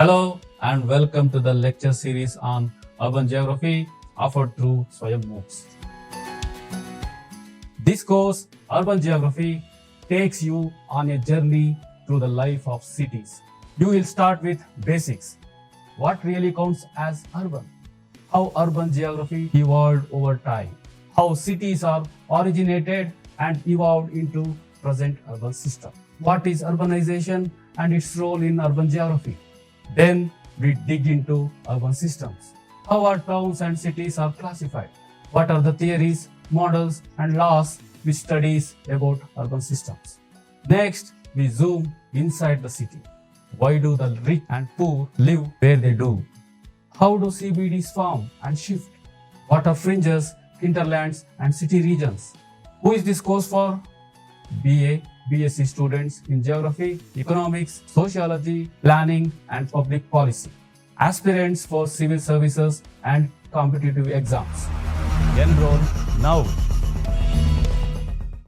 Hello and welcome to the lecture series on urban geography offered through SWAYAM MOOCs. This course, Urban Geography, takes you on a journey through the life of cities. You will start with basics. What really counts as urban? How urban geography evolved over time? How cities are originated and evolved into present urban system? What is urbanization and its role in urban geography? Then we dig into urban systems. How our towns and cities are classified? What are the theories, models, and laws which studies about urban systems? Next, we zoom inside the city. Why do the rich and poor live where they do? How do CBDs form and shift? What are fringes, hinterlands, and city regions? Who is this course for? BA, B.Sc students in geography, economics, sociology, planning, and public policy. Aspirants for civil services and competitive exams. Enroll now.